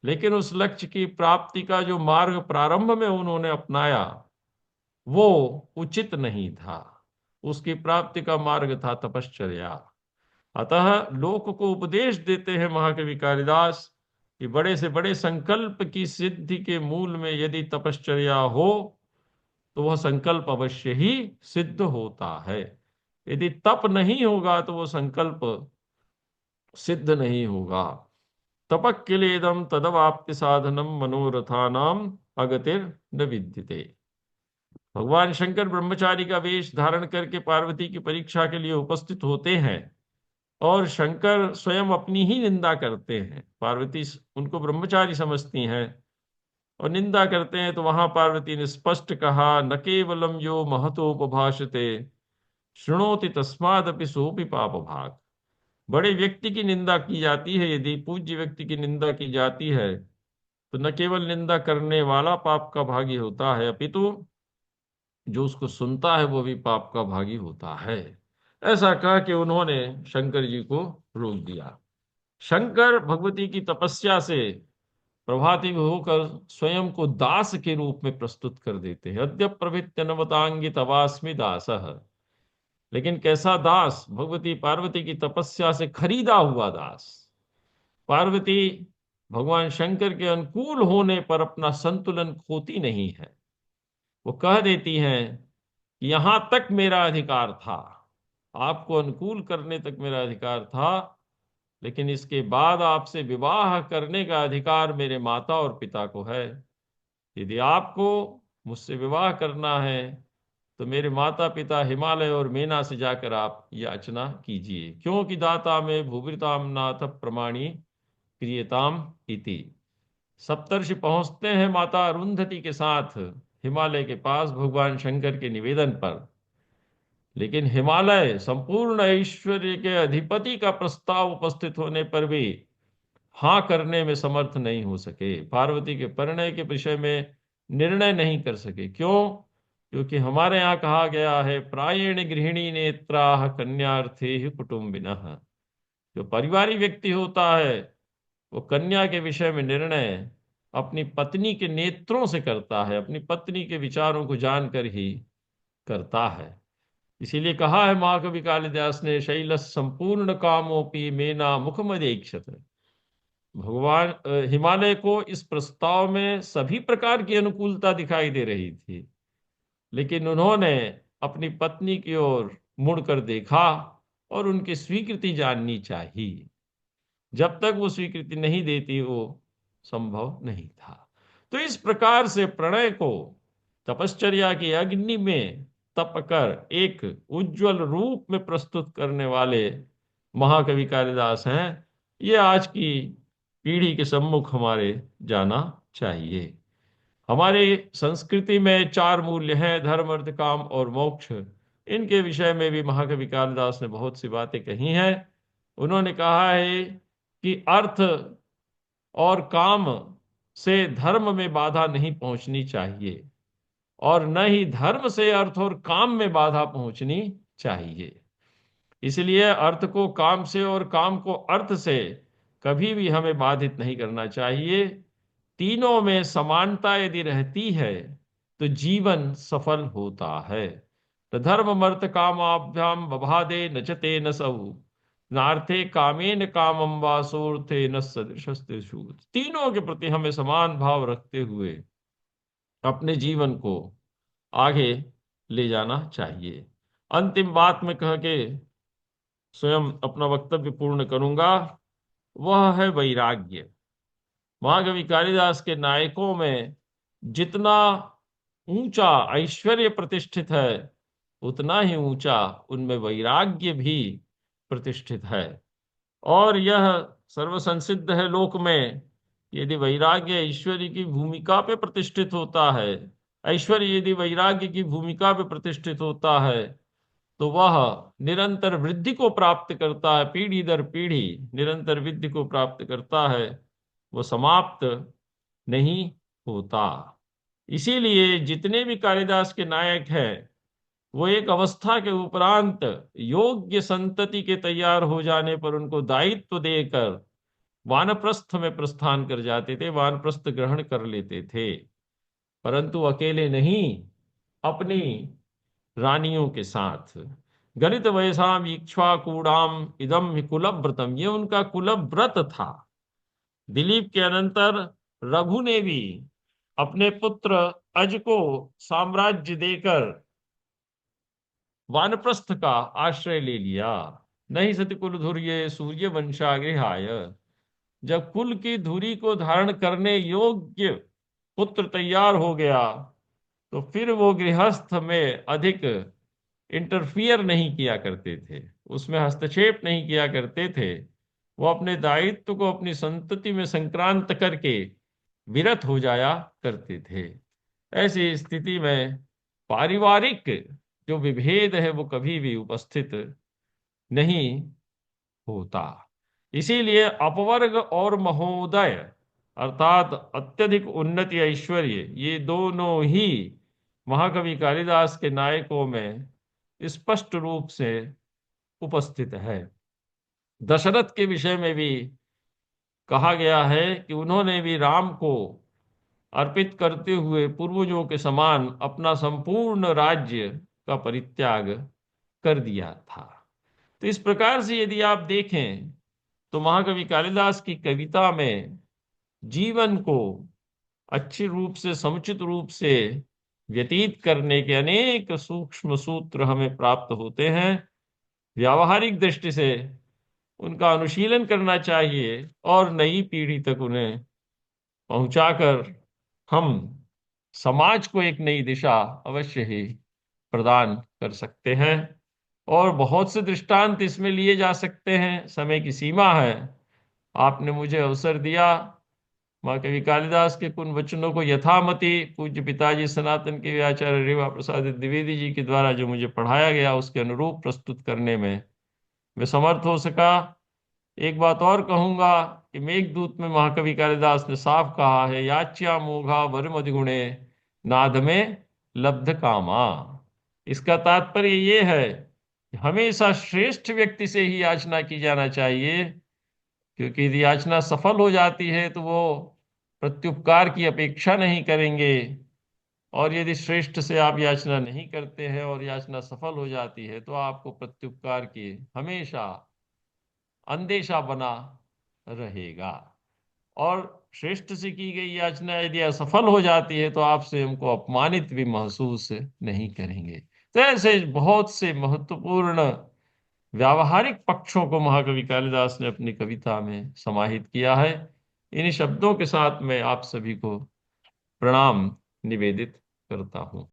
लेकिन उस लक्ष्य की प्राप्ति का जो मार्ग प्रारंभ में उन्होंने अपनाया वो उचित नहीं था। उसकी प्राप्ति का मार्ग था तपश्चर्या। अतः लोक को उपदेश देते हैं महाकवि कालिदास कि बड़े से बड़े संकल्प की सिद्धि के मूल में यदि तपश्चर्या हो तो वह संकल्प अवश्य ही सिद्ध होता है। यदि तप नहीं होगा तो वह संकल्प सिद्ध नहीं होगा। तपक्किलेदम तदवाप्ति साधनम मनोरथानाम अगतिर न विद्यते। भगवान शंकर ब्रह्मचारी का वेश धारण करके पार्वती की परीक्षा के लिए उपस्थित होते हैं, और शंकर स्वयं अपनी ही निंदा करते हैं। पार्वती उनको ब्रह्मचारी समझती हैं और निंदा करते हैं। तो वहां पार्वती ने स्पष्ट कहा, न केवलम यो महतोपभाषते शृणोति तस्मादपि सोपि पाप भाग। बड़े व्यक्ति की निंदा की जाती है, यदि पूज्य व्यक्ति की निंदा की जाती है तो न केवल निंदा करने वाला पाप का भागी होता है, अपितु जो उसको सुनता है वो भी पाप का भागी होता है। ऐसा कह के उन्होंने शंकर जी को रोक दिया। शंकर भगवती की तपस्या से प्रभावित होकर स्वयं को दास के रूप में प्रस्तुत कर देते हैं। अद्य प्रभृत्य नवतांगी तवास्मि दासः। लेकिन कैसा दास? भगवती पार्वती की तपस्या से खरीदा हुआ दास। पार्वती भगवान शंकर के अनुकूल होने पर अपना संतुलन खोती नहीं है। वो कह देती हैं कि यहां तक मेरा अधिकार था, आपको अनुकूल करने तक मेरा अधिकार था, लेकिन इसके बाद आपसे विवाह करने का अधिकार मेरे माता और पिता को है। यदि आपको मुझसे विवाह करना है तो मेरे माता पिता हिमालय और मेना से जाकर आप याचना कीजिए, क्योंकि दाता में भूभृताम नाथ प्रमाणी क्रियताम इति। सप्तर्षि पहुंचते हैं माता अरुंधति के साथ हिमालय के पास भगवान शंकर के निवेदन पर, लेकिन हिमालय संपूर्ण ऐश्वर्य के अधिपति का प्रस्ताव उपस्थित होने पर भी हाँ करने में समर्थ नहीं हो सके, पार्वती के परिणय के विषय में निर्णय नहीं कर सके। क्यों? क्योंकि हमारे यहाँ कहा गया है, प्रायेण गृहिणी नेत्राः कन्यार्थे ही कुटुम्बिनः। जो परिवारी व्यक्ति होता है वो कन्या के विषय में निर्णय अपनी पत्नी के नेत्रों से करता है, अपनी पत्नी के विचारों को जानकर ही करता है। इसीलिए कहा है महाकवि कालिदास ने, शैलस संपूर्ण कामोपि मेना मुखमदेक्षत। भगवान हिमालय को इस प्रस्ताव में सभी प्रकार की अनुकूलता दिखाई दे रही थी, लेकिन उन्होंने अपनी पत्नी की ओर मुड़कर देखा और उनकी स्वीकृति जाननी चाहिए। जब तक वो स्वीकृति नहीं देती वो संभव नहीं था। तो इस प्रकार से प्रणय को तपश्चर्या की अग्नि में तप कर एक उज्जवल रूप में प्रस्तुत करने वाले महाकवि कालिदास हैं। ये आज की पीढ़ी के सम्मुख हमारे जाना चाहिए। हमारे संस्कृति में 4 मूल्य हैं, धर्म अर्थ काम और मोक्ष। इनके विषय में भी महाकवि कालिदास ने बहुत सी बातें कही हैं। उन्होंने कहा है कि अर्थ और काम से धर्म में बाधा नहीं पहुंचनी चाहिए और न ही धर्म से अर्थ और काम में बाधा पहुंचनी चाहिए। इसलिए अर्थ को काम से और काम को अर्थ से कभी भी हमें बाधित नहीं करना चाहिए। तीनों में समानता यदि रहती है तो जीवन सफल होता है। तो धर्म अर्थ कामाभ्याम बभादे नचते न सौ नार्थे कामेन कामम वासोर्थे न सदृशस्तेषु। तीनों के प्रति हमें समान भाव रखते हुए अपने जीवन को आगे ले जाना चाहिए। अंतिम बात में कह के स्वयं अपना वक्तव्य पूर्ण करूंगा, वह है वैराग्य। महाकवि कालिदास के नायकों में जितना ऊंचा ऐश्वर्य प्रतिष्ठित है उतना ही ऊंचा उनमें वैराग्य भी प्रतिष्ठित है। और यह सर्वसंसिद्ध है लोक में, यदि वैराग्य ऐश्वर्य की भूमिका पे प्रतिष्ठित होता है, ऐश्वर्य यदि वैराग्य की भूमिका पे प्रतिष्ठित होता है तो वह निरंतर वृद्धि को प्राप्त करता है, पीढ़ी दर पीढ़ी निरंतर वृद्धि को प्राप्त करता है, वो समाप्त नहीं होता। इसीलिए जितने भी कालिदास के नायक हैं वो एक अवस्था के उपरांत योग्य संतति के तैयार हो जाने पर उनको दायित्व देकर वानप्रस्थ में प्रस्थान कर जाते थे, वानप्रस्थ ग्रहण कर लेते थे। परंतु अकेले नहीं, अपनी रानियों के साथ। गलित वयसाम इक्ष्वाकूणाम इदम हि कुलव्रतम, ये उनका कुलव्रत था। दिलीप के अनंतर रघु ने भी अपने पुत्र अज को साम्राज्य देकर वानप्रस्थ का आश्रय ले लिया। नहीं सति कुल धुर्ये सूर्य वंशागृहाय। जब कुल की धुरी को धारण करने योग्य पुत्र तैयार हो गया तो फिर वो गृहस्थ में अधिक इंटरफियर नहीं किया करते थे, उसमें हस्तक्षेप नहीं किया करते थे। वो अपने दायित्व को अपनी संतति में संक्रांत करके विरत हो जाया करते थे। ऐसी स्थिति में पारिवारिक जो विभेद है वो कभी भी उपस्थित नहीं होता। इसीलिए अपवर्ग और महोदय अर्थात अत्यधिक उन्नति ऐश्वर्य, ये दोनों ही महाकवि कालिदास के नायकों में स्पष्ट रूप से उपस्थित है। दशरथ के विषय में भी कहा गया है कि उन्होंने भी राम को अर्पित करते हुए पूर्वजों के समान अपना संपूर्ण राज्य का परित्याग कर दिया था। तो इस प्रकार से यदि आप देखें तो महाकवि कालिदास की कविता में जीवन को अच्छे रूप से समुचित रूप से व्यतीत करने के अनेक सूक्ष्म सूत्र हमें प्राप्त होते हैं। व्यावहारिक दृष्टि से उनका अनुशीलन करना चाहिए और नई पीढ़ी तक उन्हें पहुंचाकर हम समाज को एक नई दिशा अवश्य ही प्रदान कर सकते हैं। और बहुत से दृष्टांत इसमें लिए जा सकते हैं, समय की सीमा है। आपने मुझे अवसर दिया महाकवि कालिदास के कुछ वचनों को यथामति पूज्य पिताजी सनातन के आचार्य रेवा प्रसाद द्विवेदी जी के द्वारा जो मुझे पढ़ाया गया उसके अनुरूप प्रस्तुत करने में मैं समर्थ हो सका। एक बात और कहूंगा कि मेघदूत में महाकवि कालिदास ने साफ कहा है, याच्या मोघा वर मधिगुणे नाद में लब्ध कामा। इसका तात्पर्य ये है कि हमेशा श्रेष्ठ व्यक्ति से ही याचना की जाना चाहिए, क्योंकि यदि याचना सफल हो जाती है तो वो प्रत्युपकार की अपेक्षा नहीं करेंगे, और यदि श्रेष्ठ से आप याचना नहीं करते हैं और याचना सफल हो जाती है तो आपको प्रत्युपकार की हमेशा अंदेशा बना रहेगा। और श्रेष्ठ से की गई याचना यदि असफल हो जाती है तो आप स्वयं को अपमानित भी महसूस नहीं करेंगे। तो ऐसे बहुत से महत्वपूर्ण व्यावहारिक पक्षों को महाकवि कालिदास ने अपनी कविता में समाहित किया है। इन शब्दों के साथ मैं आप सभी को प्रणाम निवेदित करता हूं।